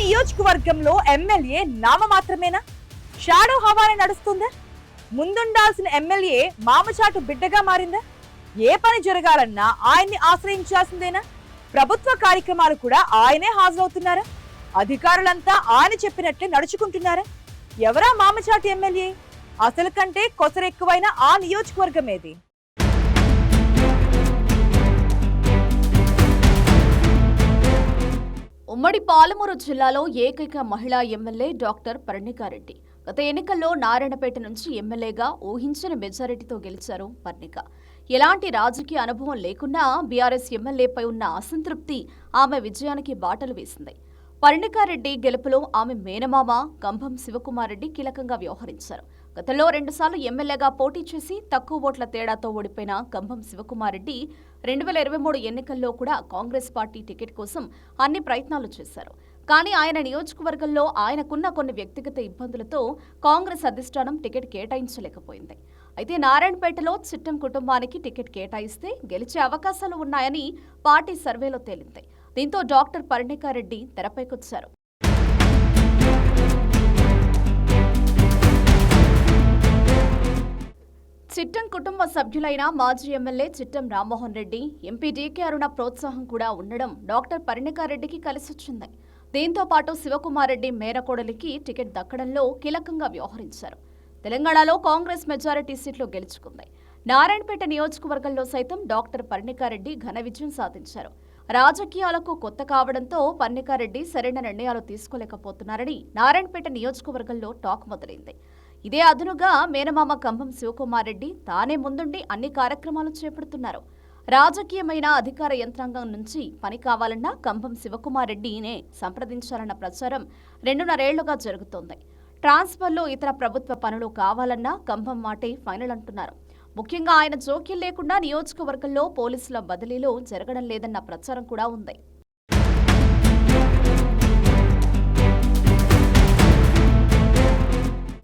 నియోజకవర్గంలో MLA నామమాత్రమేనా? Shadow హవానే నడుస్తుందా? ముందుండాల్సిన MLA మామచాటు బిడ్డగా మారిందా? ఏ పని జరగాలన్నా ఆయన్ని ఆశ్రయించాల్సిందేనా? ప్రభుత్వ కార్యక్రమాలు కూడా ఆయనే హాజరవుతున్నారా? అధికారులంతా ఆయన చెప్పినట్లే నడుచుకుంటున్నారా? ఎవరా మామచాటు ఎమ్మెల్యే? అసలు కంటే కొసరెక్కువైన ఆ నియోజకవర్గం ఏది? ఉమ్మడి పాలమూరు జిల్లాలో ఏకైక మహిళా ఎమ్మెల్యే డాక్టర్ పర్ణికారెడ్డి. గత ఎన్నికల్లో నారాయణపేట నుంచి ఎమ్మెల్యేగా ఊహించని మెజారిటీతో గెలిచారు పర్ణిక. ఎలాంటి రాజకీయ అనుభవం లేకున్నా బీఆర్ఎస్ ఎమ్మెల్యేపై ఉన్న అసంతృప్తి ఆమె విజయానికి బాటలు వేసింది. పర్ణికారెడ్డి గెలుపులో ఆమె మేనమామ కంభం శివకుమారెడ్డి కీలకంగా వ్యవహరించారు. గతంలో 2 సార్లు ఎమ్మెల్యేగా పోటీ చేసి తక్కువ ఓట్ల తేడాతో ఓడిపోయిన కంభం శివకుమారెడ్డి 2023 ఎన్నికల్లో కూడా కాంగ్రెస్ పార్టీ టికెట్ కోసం అన్ని ప్రయత్నాలు చేశారు. కానీ ఆయన నియోజకవర్గంలో ఆయనకున్న కొన్ని వ్యక్తిగత ఇబ్బందులతో కాంగ్రెస్ అధిష్టానం టికెట్ కేటాయించలేకపోయింది. అయితే నారాయణపేటలో చిట్టం కుటుంబానికి టికెట్ కేటాయిస్తే గెలిచే అవకాశాలు ఉన్నాయని పార్టీ సర్వేలో తేలింది. దీంతో డాక్టర్ పర్ణికారెడ్డి తెరపైకొచ్చారు. చిట్టం కుటుంబ సభ్యులైన మాజీ MLA Chittam Rammohan Reddy, MP DK Aruna ప్రోత్సాహం కూడా ఉండడం డాక్టర్ పర్ణికారెడ్డికి కలిసొచ్చింది. దీంతో పాటు శివకుమారెడ్డి మేనకోడలికి టికెట్ దక్కడంలో కీలకంగా వ్యవహరించారు. తెలంగాణలో కాంగ్రెస్ మెజారిటీ సీట్లు గెలుచుకుంది. నారాయణపేట నియోజకవర్గంలో సైతం డాక్టర్ పర్ణికారెడ్డి ఘన విజయం సాధించారు. రాజకీయాలకు కొత్త కావడంతో పర్ణికారెడ్డి సరైన నిర్ణయాలు తీసుకోలేకపోతున్నారని నారాయణపేట నియోజకవర్గంలో టాక్ మొదలైంది. ఇదే అదునుగా మేనమామ కంభం శివకుమారెడ్డి తానే ముందుండి అన్ని కార్యక్రమాలు చేపడుతున్నారు. రాజకీయమైన అధికార యంత్రాంగం నుంచి పని కావాలన్నా కంభం శివకుమారెడ్డినే సంప్రదించాలన్న ప్రచారం 2.5 ఏళ్లుగా జరుగుతోంది. ట్రాన్స్ఫర్లో ఇతర ప్రభుత్వ పనులు కావాలన్నా కంభం మాటే ఫైనల్ అంటున్నారు. ముఖ్యంగా ఆయన జోక్యం లేకుండా నియోజకవర్గంలో పోలీసుల బదిలీలు జరగడం లేదన్న ప్రచారం కూడా ఉంది.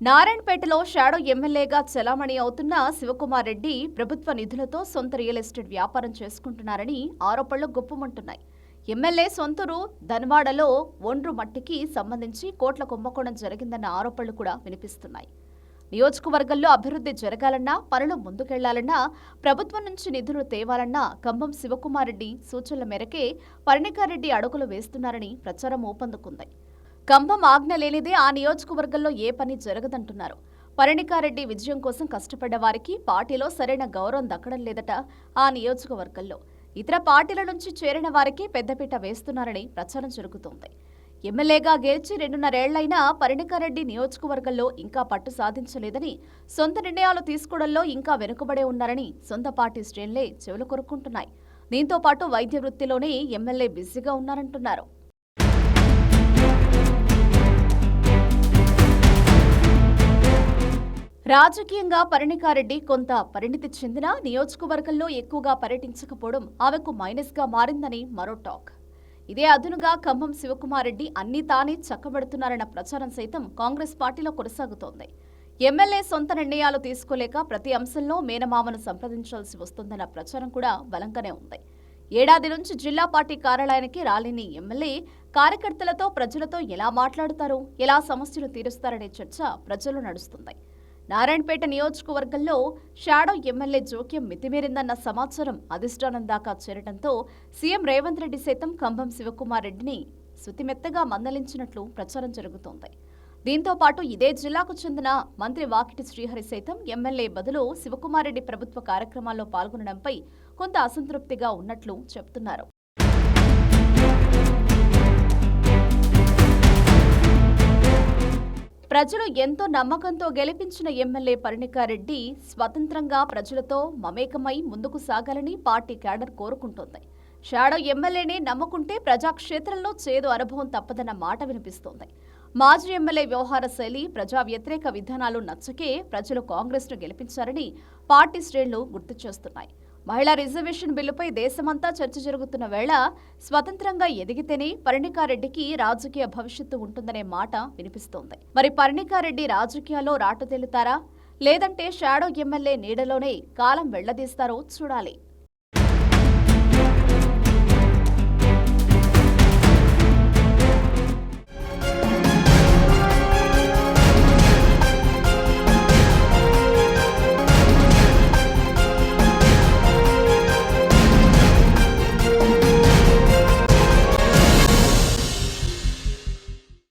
నారాయణపేటలో షాడో ఎమ్మెల్యేగా చెలామణి అవుతున్న శివకుమార్ రెడ్డి ప్రభుత్వ నిధులతో సొంత రియల్ ఎస్టేట్ వ్యాపారం చేసుకుంటున్నారని ఆరోపణలు గుప్పమంటున్నాయి. ఎమ్మెల్యే సొంతూరు ధన్వాడలో ఒండ్రు మట్టికి సంబంధించి కోట్ల కుంభకోణం జరిగిందన్న ఆరోపణలు కూడా వినిపిస్తున్నాయి. నియోజకవర్గంలో అభివృద్ధి జరగాలన్నా, పనులు ముందుకెళ్లాలన్నా, ప్రభుత్వం నుంచి నిధులు తేవాలన్నా కంభం శివకుమార్ రెడ్డి సూచనల మేరకే పర్ణికారెడ్డి అడుగులు వేస్తున్నారని ప్రచారం ఊపందుకుంది. కంభం ఆజ్ఞ లేనిదే ఆ నియోజకవర్గంలో ఏ పని జరగదంటున్నారు. పర్ణికారెడ్డి విజయం కోసం కష్టపడ్డ వారికి పార్టీలో సరైన గౌరవం దక్కడం లేదట. ఆ నియోజకవర్గంలో ఇతర పార్టీల నుంచి చేరిన వారికి పెద్దపీట వేస్తున్నారని ప్రచారం జరుగుతోంది. ఎమ్మెల్యేగా గెలిచి 2.5 ఏళ్లైనా పర్ణికారెడ్డి నియోజకవర్గంలో ఇంకా పట్టు సాధించలేదని, సొంత నిర్ణయాలు తీసుకోవడంలో ఇంకా వెనుకబడే ఉన్నారని సొంత పార్టీ శ్రేణులే చెవులు కొరుక్కుంటున్నాయి. దీంతో పాటు వైద్య వృత్తిలోనే ఎమ్మెల్యే బిజీగా ఉన్నారంటున్నారు. రాజకీయంగా పర్ణికారెడ్డి కొంత పరిణితి చెందిన నియోజకవర్గంలో ఎక్కువగా పర్యటించకపోవడం ఆమెకు మైనస్గా మారిందని మరో టాక్. ఇదే అదునుగా కంభం శివకుమారెడ్డి అన్నీ తానే చక్కబెడుతున్నారన్న ప్రచారం సైతం కాంగ్రెస్ పార్టీలో కొనసాగుతోంది. ఎమ్మెల్యే సొంత నిర్ణయాలు తీసుకోలేక ప్రతి అంశంలో మేనమామను సంప్రదించాల్సి వస్తుందన్న ప్రచారం కూడా బలంగానే ఉంది. ఏడాది నుంచి జిల్లా పార్టీ కార్యాలయానికి రాలేని ఎమ్మెల్యే కార్యకర్తలతో, ప్రజలతో ఎలా మాట్లాడుతారు, ఎలా సమస్యలు తీరుస్తారనే చర్చ ప్రజల్లో నడుస్తుంది. నారాయణపేట నియోజకవర్గంలో షాడో ఎమ్మెల్యే జోక్యం మితిమీరిందన్న సమాచారం అధిష్టానం దాకా చేరడంతో సీఎం రేవంత్ రెడ్డి సైతం కంభం శివకుమార్ రెడ్డిని శృతిమెత్తగా మందలించినట్లు ప్రచారం జరుగుతోంది. దీంతో పాటు ఇదే జిల్లాకు చెందిన మంత్రి వాకిటి శ్రీహరి సైతం ఎమ్మెల్యే బదులు శివకుమార్ రెడ్డి ప్రభుత్వ కార్యక్రమాల్లో పాల్గొనడంపై కొంత అసంతృప్తిగా ఉన్నట్లు చెబుతున్నారు. ప్రజలు ఎంతో నమ్మకంతో గెలిపించిన ఎమ్మెల్యే పర్ణికారెడ్డి స్వతంత్రంగా ప్రజలతో మమేకమై ముందుకు సాగాలని పార్టీ క్యాడర్ కోరుకుంటోంది. షాడో ఎమ్మెల్యేనే నమ్ముకుంటే ప్రజాక్షేత్రంలో చేదు అనుభవం తప్పదన్న మాట వినిపిస్తోంది. మాజీ ఎమ్మెల్యే వ్యవహార శైలి, ప్రజా వ్యతిరేక విధానాలు నచ్చకే ప్రజలు కాంగ్రెస్ను గెలిపించారని పార్టీ శ్రేణులు గుర్తు చేస్తున్నాయి. మహిళా రిజర్వేషన్ బిల్లుపై దేశమంతా చర్చ జరుగుతున్న వేళ స్వతంత్రంగా ఎదిగితేనే పర్ణికారెడ్డికి రాజకీయ భవిష్యత్తు ఉంటుందనే మాట వినిపిస్తోంది. మరి పర్ణికారెడ్డి రాజకీయాల్లో రాటుతేలుతారా, లేదంటే షాడో ఎమ్మెల్యే నీడలోనే కాలం వెళ్లదీస్తారో చూడాలి.